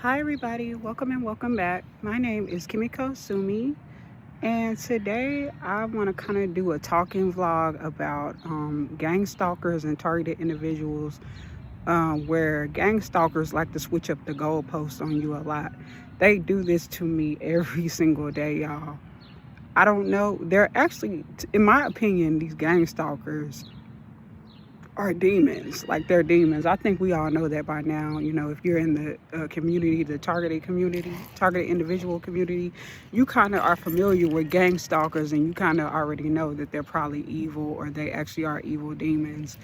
Hi, everybody. Welcome and welcome back. My name is Kimiko Sumi, and today I want to kind of do a talking vlog about gang stalkers and targeted individuals, where gang stalkers like to switch up the goalposts on you a lot. They do this to me every single day, y'all. I don't know. They're actually, in my opinion, these gang stalkers are demons. Like, they're demons. I think we all know that by now. If you're in the community, the targeted individual community, you kind of are familiar with gang stalkers, and you kind of already know that they're probably evil, or they actually are evil demons.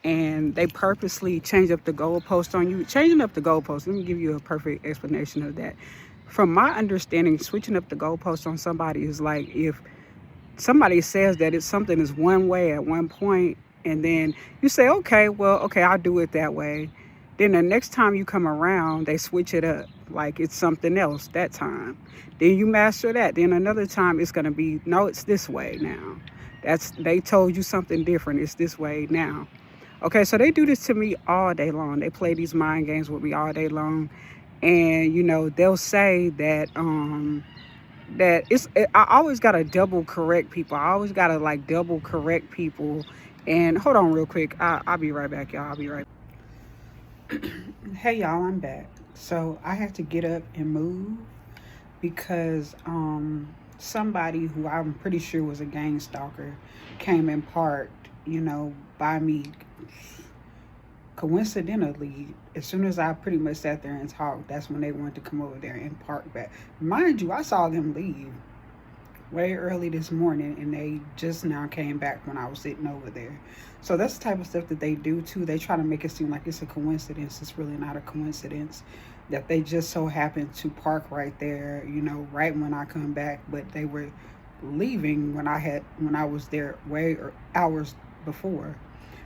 And they purposely change up the goalpost on you. Changing up the goalpost, let me give you a perfect explanation of that. From my understanding, switching up the goalpost on somebody is like if somebody says that it's something is one way at one point, and then you say, okay, well, okay, I'll do it that way. Then the next time you come around, they switch it up like it's something else that time. Then you master that. Then another time it's going to be, no, it's this way now. They told you something different, it's this way now. Okay, so they do this to me all day long. They play these mind games with me all day long. And they'll say I always gotta double correct people. I always gotta like double correct people. And hold on real quick. I'll be right back, y'all. I'll be right. Hey, y'all, I'm back. So I had to get up and move because somebody who I'm pretty sure was a gang stalker came and parked, by me. Coincidentally, as soon as I pretty much sat there and talked, that's when they wanted to come over there and park back. Mind you, I saw them leave way early this morning, and they just now came back when I was sitting over there. So that's the type of stuff that they do too. They try to make it seem like it's a coincidence. It's really not a coincidence that they just so happened to park right there, right when I come back. But they were leaving when I was there hours before.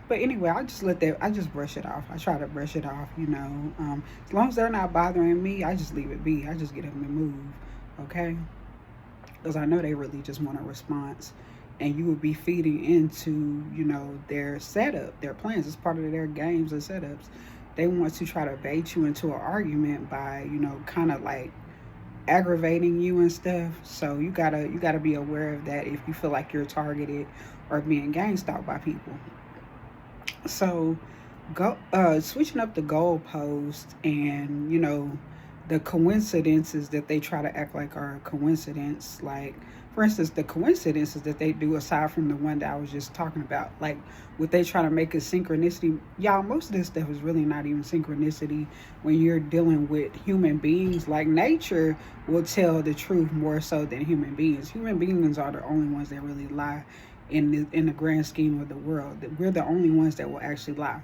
But anyway, I just brush it off. I try to brush it off, as long as they're not bothering me, I just leave it be. I just get them to move, okay? Because I know they really just want a response. And you would be feeding into, their setup, their plans. It's part of their games and setups. They want to try to bait you into an argument by, kind of like aggravating you and stuff. So you gotta be aware of that if you feel like you're targeted or being gang stalked by people. So go switching up the goalpost, and the coincidences that they try to act like are a coincidence. Like, for instance, the coincidences that they do aside from the one that I was just talking about, like what they try to make a synchronicity. Y'all, most of this stuff is really not even synchronicity when you're dealing with human beings. Like, nature will tell the truth more so than human beings. Human beings are the only ones that really lie in the grand scheme of the world. We're the only ones that will actually lie.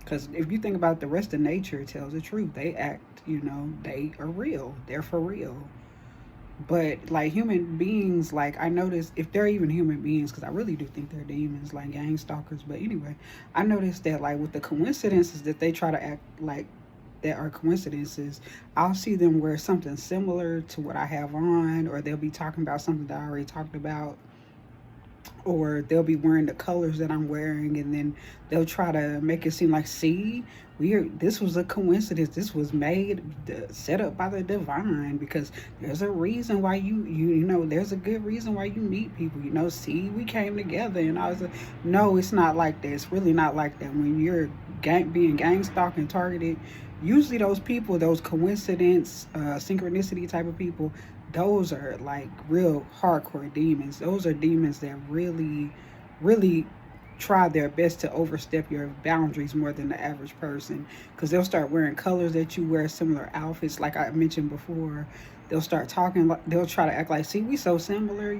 Because if you think about it, the rest of nature tells the truth. They act, they are real. They're for real. But like human beings, like I noticed, if they're even human beings, because I really do think they're demons, like gang stalkers. But anyway, I noticed that like with the coincidences that they try to act like that are coincidences, I'll see them wear something similar to what I have on, or they'll be talking about something that I already talked about, or they'll be wearing the colors that I'm wearing, and then they'll try to make it seem like, see, this was a coincidence. This was made, set up by the divine, because there's a reason why there's a good reason why you meet people. See, we came together, and I was like, no, it's not like that. It's really not like that. When you're being gang stalked and targeted, usually those people, those coincidence, synchronicity type of people, those are like real hardcore demons. Those are demons that really, really try their best to overstep your boundaries more than the average person, because they'll start wearing colors that you wear, similar outfits like I mentioned before. They'll start talking like, they'll try to act like, see, we so similar,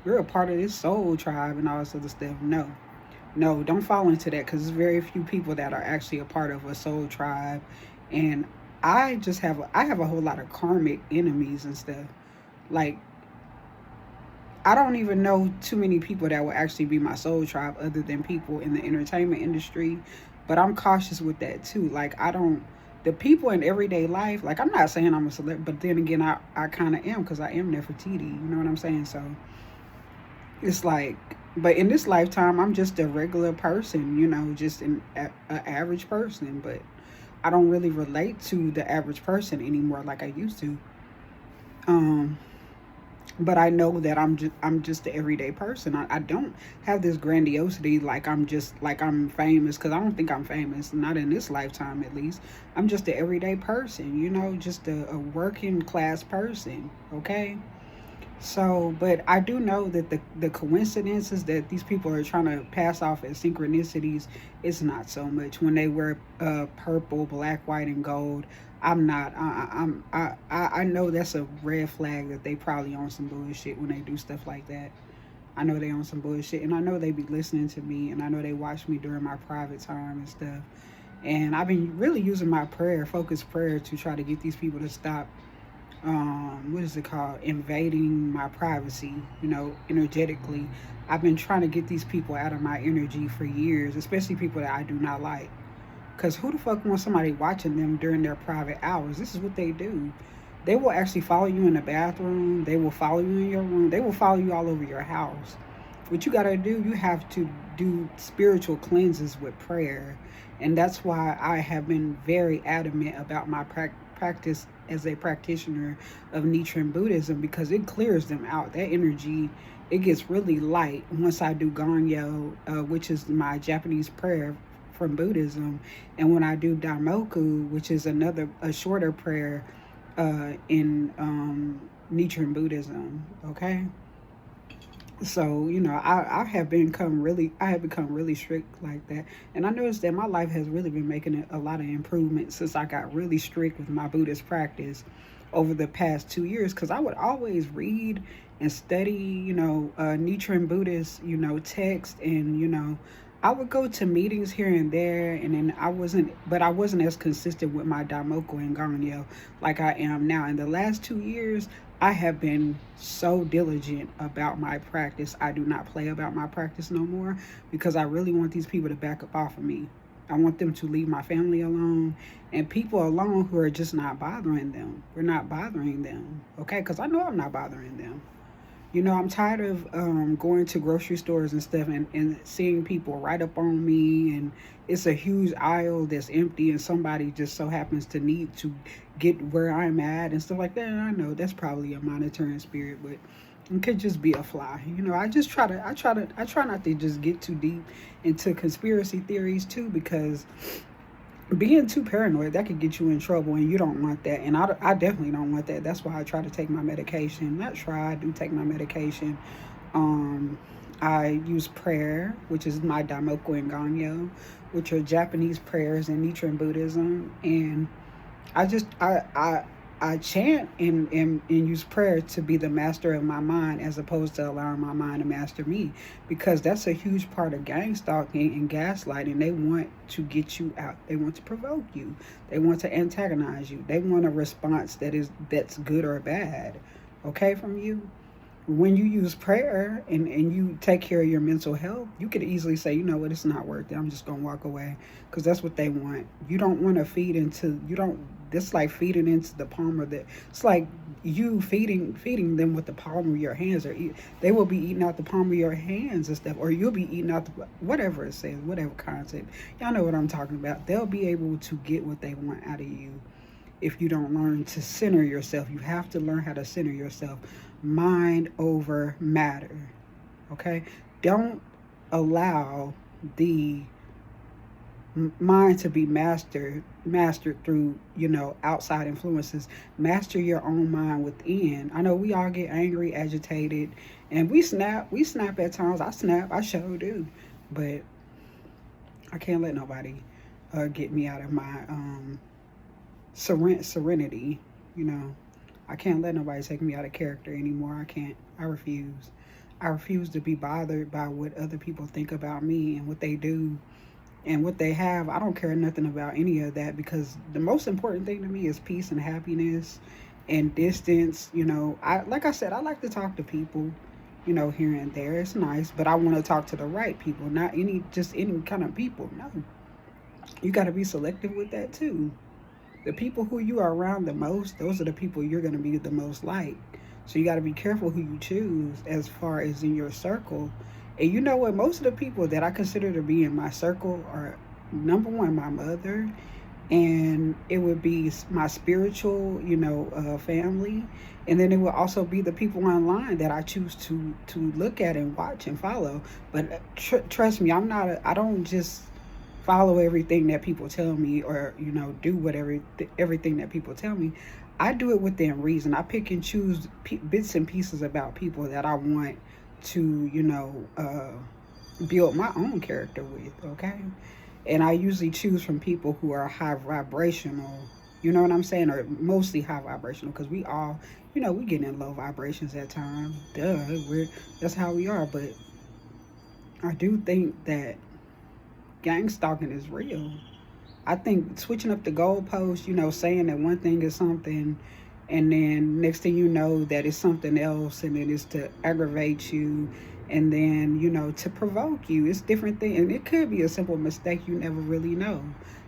we're a part of this soul tribe and all this other stuff. No, don't fall into that, because there's very few people that are actually a part of a soul tribe. And I have a whole lot of karmic enemies and stuff. Like, I don't even know too many people that will actually be my soul tribe other than people in the entertainment industry. But I'm cautious with that too. Like, the people in everyday life, like, I'm not saying I'm a celebrity, but then again, I kind of am, because I am Nefertiti. You know what I'm saying? So it's like, but in this lifetime, I'm just a regular person, just an average person. But I don't really relate to the average person anymore like I used to. Um, but I know that I'm just the everyday person. I don't have this grandiosity like I'm famous, because I don't think I'm famous, not in this lifetime at least. I'm just the everyday person, just a working class person. Okay. So, but I do know that the coincidences that these people are trying to pass off as synchronicities is not so much. When they wear purple, black, white, and gold, I'm not. I know that's a red flag that they probably on some bullshit when they do stuff like that. I know they on some bullshit, and I know they be listening to me, and I know they watch me during my private time and stuff. And I've been really using my focused prayer, to try to get these people to stop, what is it called, invading my privacy, energetically. I've been trying to get these people out of my energy for years, especially people that I do not like. Because who the fuck wants somebody watching them during their private hours? This is what they do. They will actually follow you in the bathroom. They will follow you in your room. They will follow you all over your house. What you got to do, you have to do spiritual cleanses with prayer. And that's why I have been very adamant about my practice as a practitioner of Nichiren Buddhism, because it clears them out. That energy, it gets really light once I do Ganyo, which is my Japanese prayer from Buddhism, and when I do Daimoku, which is a shorter prayer in Nichiren Buddhism. Okay. So I have become really strict like that, and I noticed that my life has really been making a lot of improvements since I got really strict with my Buddhist practice over the past 2 years. Because I would always read and study, Nichiren Buddhist, text, and I would go to meetings here and there, and then I wasn't as consistent with my Daimoku and Ganyo like I am now. In the last 2 years, I have been so diligent about my practice. I do not play about my practice no more, because I really want these people to back up off of me. I want them to leave my family alone, and people alone who are just not bothering them. We're not bothering them, okay? Because I know I'm not bothering them. I'm tired of going to grocery stores and stuff, and seeing people right up on me, and it's a huge aisle that's empty, and somebody just so happens to need to get where I'm at and stuff like that. And I know that's probably a monitoring spirit, but it could just be a fly. I try not to just get too deep into conspiracy theories too, because being too paranoid, that could get you in trouble, and you don't want that. And I definitely don't want that. That's why I try to take my medication. I do take my medication. I use prayer, which is my Daimoku and Ganyo, which are Japanese prayers in Nichiren Buddhism. And I chant and use prayer to be the master of my mind, as opposed to allowing my mind to master me, because that's a huge part of gang stalking and gaslighting. They want to get you out. They want to provoke you. They want to antagonize you. They want a response that's good or bad, okay, from you. When you use prayer and you take care of your mental health, you could easily say, you know what, it's not worth it. I'm just going to walk away, because that's what they want. You don't want to that's like feeding into the palm of it's like you feeding them with the palm of your hands, or they will be eating out the palm of your hands and stuff, or you'll be eating out whatever it says, whatever concept. Y'all know what I'm talking about. They'll be able to get what they want out of you if you don't learn to center yourself. You have to learn how to center yourself. Mind over matter. Okay? Don't allow the mind to be mastered through outside influences. Master your own mind within. I know we all get angry, agitated, and we snap at times. I sure do, but I can't let nobody get me out of my serenity. I can't let nobody take me out of character anymore. I can't. I refuse. I refuse to be bothered by what other people think about me and what they do and what they have. I don't care nothing about any of that, because the most important thing to me is peace and happiness and distance. Like I said, I like to talk to people, here and there. It's nice, but I want to talk to the right people, not any kind of people. No. You got to be selective with that too. The people who you are around the most, those are the people you're going to be the most like. So you got to be careful who you choose as far as in your circle. And you know what? Most of the people that I consider to be in my circle are, number one, my mother, and it would be my spiritual, family, and then it would also be the people online that I choose to look at and watch and follow. But trust me, I don't just follow everything that people tell me, or do whatever everything that people tell me. I do it within reason. I pick and choose bits and pieces about people that I want to build my own character with. Okay, and I usually choose from people who are high vibrational. You know what I'm saying? Or mostly high vibrational, because we all, we get in low vibrations at times. Duh, that's how we are. But I do think that gang stalking is real. I think switching up the goalposts, saying that one thing is something, and then next thing you know that it's something else, and then it's to aggravate you, and then to provoke you. It's different things, and it could be a simple mistake. You never really know.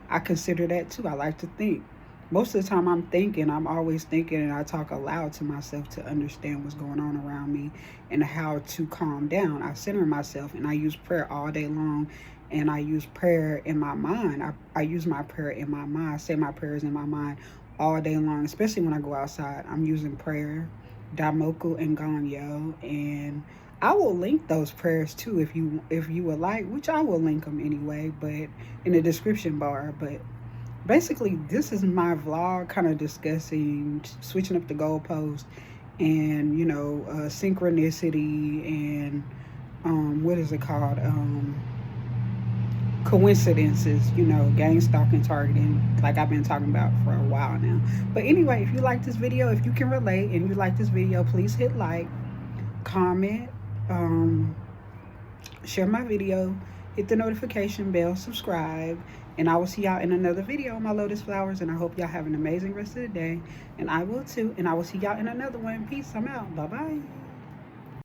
I consider that too. I like to think. Most of the time I'm always thinking, and I talk aloud to myself to understand what's going on around me and how to calm down. I center myself, and I use prayer all day long, and I use prayer in my mind. I use my prayer in my mind. I say my prayers in my mind all day long, especially when I go outside. I'm using prayer, Daimoku and Ganyo, and I will link those prayers too if you would like, which I will link them anyway, but in the description bar. But basically, this is my vlog, kind of discussing switching up the goalpost, and synchronicity, and what is it called? Coincidences, gang stalking, targeting, like I've been talking about for a while now. But anyway, if you like this video, if you can relate and you like this video, please hit like, comment, share my video, hit the notification bell, subscribe, and I will see y'all in another video on my lotus flowers. And I hope y'all have an amazing rest of the day, and I will too. And I will see y'all in another one. Peace. I'm out. Bye bye.